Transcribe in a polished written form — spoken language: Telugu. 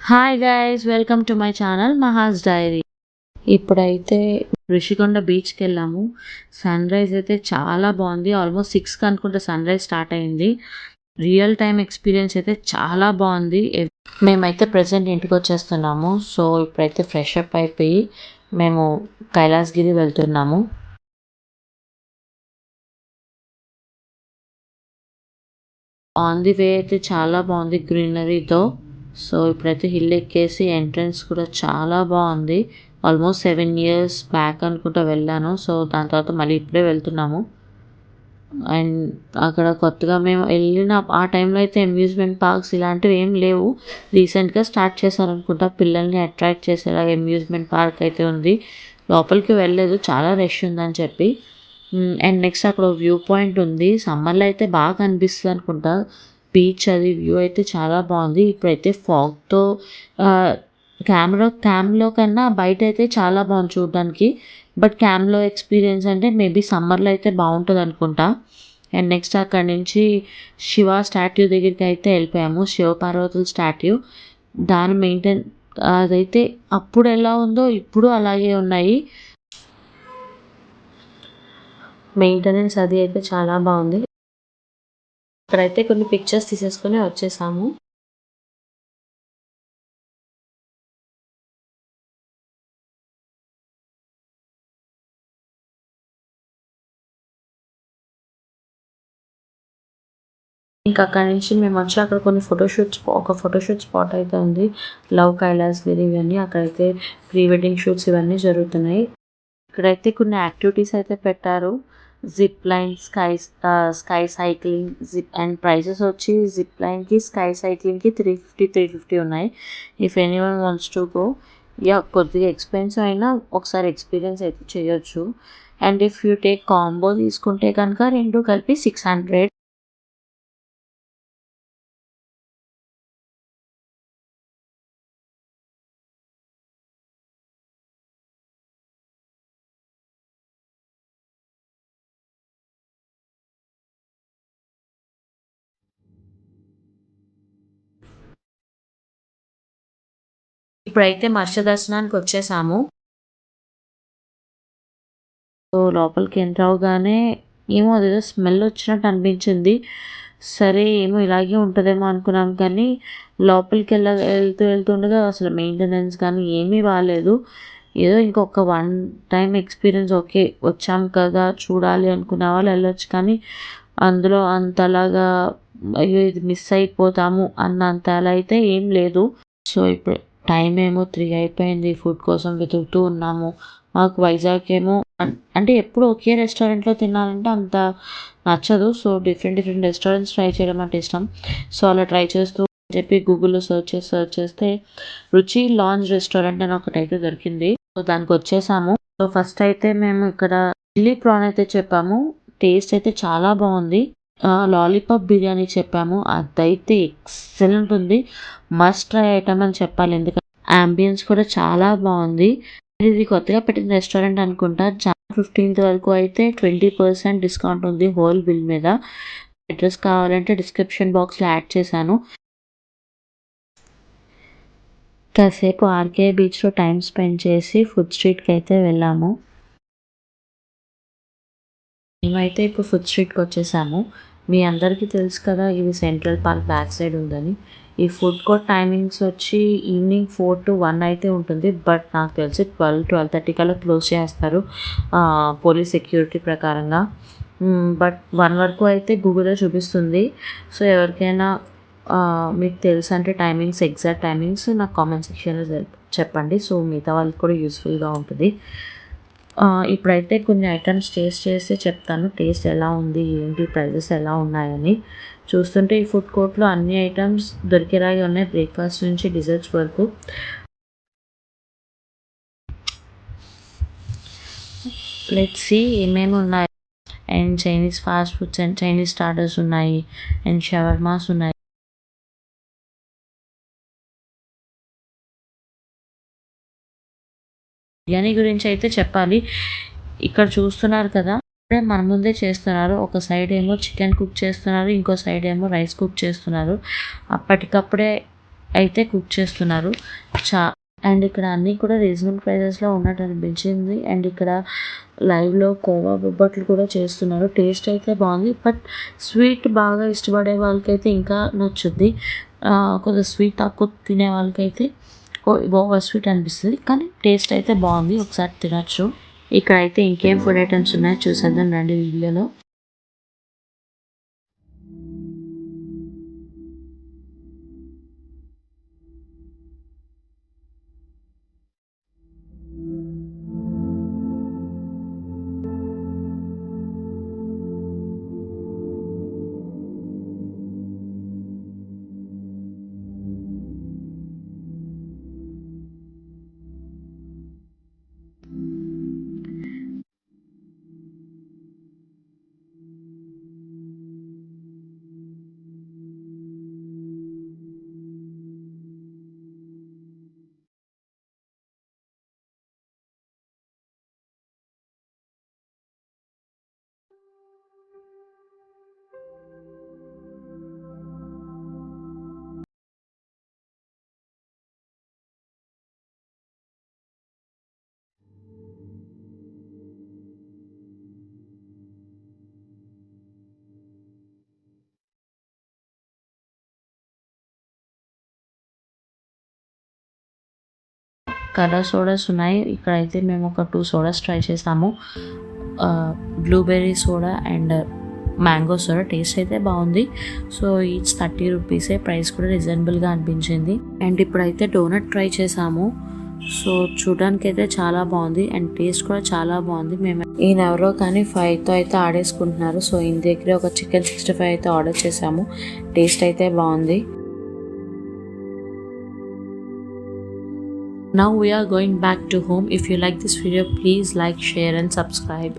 Hi guys, welcome to my channel Maha's diary. ఇప్పుడైతే ఋషికొండ బీచ్కి వెళ్ళాము. సన్ రైజ్ అయితే చాలా బాగుంది. ఆల్మోస్ట్ 6కి అనుకుంటే సన్ రైజ్ స్టార్ట్ అయింది. రియల్ టైమ్ ఎక్స్పీరియన్స్ అయితే చాలా బాగుంది. మేమైతే ప్రజెంట్ ఇంటికి వచ్చేస్తున్నాము. సో ఇప్పుడైతే ఫ్రెష్ అప్ అయిపోయి మేము కైలాసగిరి వెళ్తున్నాము. ఆన్ ది వే అయితే చాలా బాగుంది గ్రీనరీతో. సో ఇప్పుడైతే హిల్ ఎక్కేసి ఎంట్రన్స్ కూడా చాలా బాగుంది. ఆల్మోస్ట్ 7 years బ్యాక్ అనుకుంటా వెళ్ళాను. సో దాని తర్వాత మళ్ళీ ఇప్పుడే వెళ్తున్నాము. అండ్ అక్కడ కొత్తగా మేము వెళ్ళిన ఆ టైంలో అయితే అమ్యూజ్మెంట్ పార్క్స్ ఇలాంటివి ఏం లేవు. రీసెంట్గా స్టార్ట్ చేశారనుకుంటా. పిల్లల్ని అట్రాక్ట్ చేసేలాగా అమ్యూజ్మెంట్ పార్క్ అయితే ఉంది. లోపలికి వెళ్ళలేదు, చాలా రష్ ఉందని చెప్పి. అండ్ నెక్స్ట్ అక్కడ వ్యూ పాయింట్ ఉంది. సమ్మర్లో అయితే బాగా కనిపిస్తుంది అనుకుంటా బీచ్. అది వ్యూ అయితే చాలా బాగుంది. ఇప్పుడైతే ఫాగ్తో క్యామ్లో కన్నా బయట అయితే చాలా బాగుంది చూడడానికి. బట్ క్యామ్లో ఎక్స్పీరియన్స్ అంటే మేబీ సమ్మర్లో అయితే బాగుంటుంది అనుకుంటా. అండ్ నెక్స్ట్ అక్కడ నుంచి శివ స్టాట్యూ దగ్గరికి అయితే వెళ్ళిపోయాము. శివపార్వతుల స్టాట్యూ. దాని మెయింటైన్ అదైతే అప్పుడు ఎలా ఉందో ఇప్పుడు అలాగే ఉన్నాయి. మెయింటెనెన్స్ అది అయితే చాలా బాగుంది. ఇక్కడైతే కొన్ని పిక్చర్స్ తీసేసుకొని వచ్చేసాము. ఇంకా అక్కడి నుంచి మేము వచ్చి అక్కడ కొన్ని ఒక ఫోటోషూట్ స్పాట్ అయితే ఉంది. లవ్ కైలాసగిరి ఇవన్నీ అక్కడైతే ప్రీ వెడ్డింగ్ షూట్స్ ఇవన్నీ జరుగుతున్నాయి. ఇక్కడైతే కొన్ని యాక్టివిటీస్ అయితే పెట్టారు. Zip line, sky cycling, and prices వచ్చి జిప్ లైన్కి స్కై సైక్లింగ్కి 350 ఉన్నాయి. If anyone wants to go, కొద్దిగా ఎక్స్పెన్సివ్ అయినా ఒకసారి ఎక్స్పీరియన్స్ అయితే చేయొచ్చు. And if you take combo తీసుకుంటే కనుక రెండు కలిపి 600. ఇప్పుడైతే మత్స్య దర్శనానికి వచ్చేసాము. సో లోపలికి ఎంటర్ అవగానే ఏమో అదేదో స్మెల్ వచ్చినట్టు అనిపించింది. సరే ఏమో ఇలాగే ఉంటుందేమో అనుకున్నాం, కానీ లోపలికి వెళ్తుండగా అసలు మెయింటెనెన్స్ కానీ ఏమీ బాగాలేదు. ఏదో ఇంకొక వన్ టైం ఎక్స్పీరియన్స్, ఓకే వచ్చాం కదా చూడాలి అనుకునే వాళ్ళు వెళ్ళొచ్చు, కానీ అందులో అంతలాగా అయ్యో ఇది మిస్ అయిపోతాము అన్నంత అలా అయితే ఏం లేదు. సో ఇప్పుడు టైం ఏమో 3 అయిపోయింది. ఫుడ్ కోసం వెతుకుతూ ఉన్నాము. మాకు వైజాగ్ ఏమో అంటే ఎప్పుడు ఒకే రెస్టారెంట్లో తినాలంటే అంత నచ్చదు. సో డిఫరెంట్ రెస్టారెంట్స్ ట్రై చేయడం అంటే ఇష్టం. సో అలా ట్రై చేస్తూ చెప్పి గూగుల్లో సెర్చ్ చేస్తే రుచి లాంజ్ రెస్టారెంట్ అని ఒకటైతే దొరికింది. సో దానికి వచ్చేసాము. సో ఫస్ట్ అయితే మేము ఇక్కడ చిల్లీ ప్రాన్ అయితే చెప్పాము. టేస్ట్ అయితే చాలా బాగుంది. లాలీపాప్ బిర్యానీ చెప్పాము. అదైతే ఎక్సలెంట్ ఉంది. మస్ట్ ట్రై ఐటమ్ అని చెప్పాలి, ఎందుకంటే అంబియన్స్ కూడా చాలా బాగుంది. ఇది కొత్తగా పెట్టిన రెస్టారెంట్ అనుకుంటా. Jan 15th వరకు అయితే 20% డిస్కౌంట్ ఉంది హోల్ బిల్ మీద. అడ్రస్ కావాలంటే డిస్క్రిప్షన్ బాక్స్లో యాడ్ చేశాను. కాసేపు ఆర్కే బీచ్లో టైం స్పెండ్ చేసి ఫుడ్ స్ట్రీట్కి అయితే వెళ్ళాము. మేమైతే ఇప్పుడు ఫుడ్ స్ట్రీట్కి వచ్చేసాము. మీ అందరికీ తెలుసు కదా, ఇది సెంట్రల్ పార్క్ బ్యాక్ సైడ్ ఉందని. ఈ ఫుడ్ కోర్ట్ టైమింగ్స్ వచ్చి ఈవినింగ్ 4 to 1 అయితే ఉంటుంది. బట్ నాకు తెలిసి 12-12:30 కల్లా క్లోజ్ చేస్తారు పోలీస్ సెక్యూరిటీ ప్రకారంగా. బట్ 1 వరకు అయితే గూగుల్లో చూపిస్తుంది. సో ఎవరికైనా మీకు తెలుసు అంటే టైమింగ్స్, ఎగ్జాక్ట్ టైమింగ్స్ నాకు కామెంట్ సెక్షన్లో చెప్పండి. సో మిగతా వాళ్ళకి కూడా యూస్ఫుల్గా ఉంటుంది. ఇప్పుడైతే కొన్ని ఐటమ్స్ టేస్ట్ చేసి చెప్తాను. టేస్ట్ ఎలా ఉంది, ఏంటి, ప్రైజెస్ ఎలా ఉన్నాయని. చూస్తుంటే ఈ ఫుడ్ కోర్ట్లో అన్ని ఐటమ్స్ దొరికేలాగే ఉన్నాయి, బ్రేక్ఫాస్ట్ నుంచి డిజర్ట్స్ వరకు. లెట్స్ సీ ఏమేమి ఉన్నాయి. And Chinese fast foods and Chinese starters ఉన్నాయి. అండ్ షవర్మాస్ ఉన్నాయి. బిర్యానీ గురించి అయితే చెప్పాలి. ఇక్కడ చూస్తున్నారు కదా, ఇప్పుడే మన ముందే చేస్తున్నారు. ఒక సైడ్ ఏమో చికెన్ కుక్ చేస్తున్నారు, ఇంకో సైడ్ ఏమో రైస్ కుక్ చేస్తున్నారు. అప్పటికప్పుడే అయితే కుక్ చేస్తున్నారు. అండ్ ఇక్కడ అన్నీ కూడా రీజనబుల్ ప్రైజెస్లో ఉన్నట్టు అనిపించింది. అండ్ ఇక్కడ లైవ్లో కోవా బొబ్బట్లు కూడా చేస్తున్నారు. టేస్ట్ అయితే బాగుంది. బట్ స్వీట్ బాగా ఇష్టపడే వాళ్ళకైతే ఇంకా నచ్చుద్ది. కొద్దిగా స్వీట్ తక్కువ తినే వాళ్ళకైతే ఓవర్ స్వీట్ అనిపిస్తుంది. కానీ టేస్ట్ అయితే బాగుంది, ఒకసారి తినచ్చు. ఇక్కడైతే ఇంకేం ఫుడ్ ఐటమ్స్ ఉన్నాయో చూసేద్దాం రండి వీడియోలో. కలర్ సోడాస్ ఉన్నాయి. ఇక్కడైతే మేము ఒక 2 సోడాస్ ట్రై చేసాము. Blueberry soda and mango soda. Taste అయితే బాగుంది. సో ఈచ్ 30 రూపీసే. ప్రైస్ కూడా రీజనబుల్గా అనిపించింది. అండ్ ఇప్పుడైతే డోనట్ ట్రై చేసాము. సో చూడడానికి అయితే చాలా బాగుంది అండ్ టేస్ట్ కూడా చాలా బాగుంది. మేము ఈయన ఎవరో కానీ 5తో అయితే ఆడేసుకుంటున్నారు. సో ఈయన దగ్గర ఒక చికెన్ 65 అయితే ఆర్డర్ చేసాము. టేస్ట్ అయితే బాగుంది. Now we are going back to home. If you like this video, please like, share and subscribe.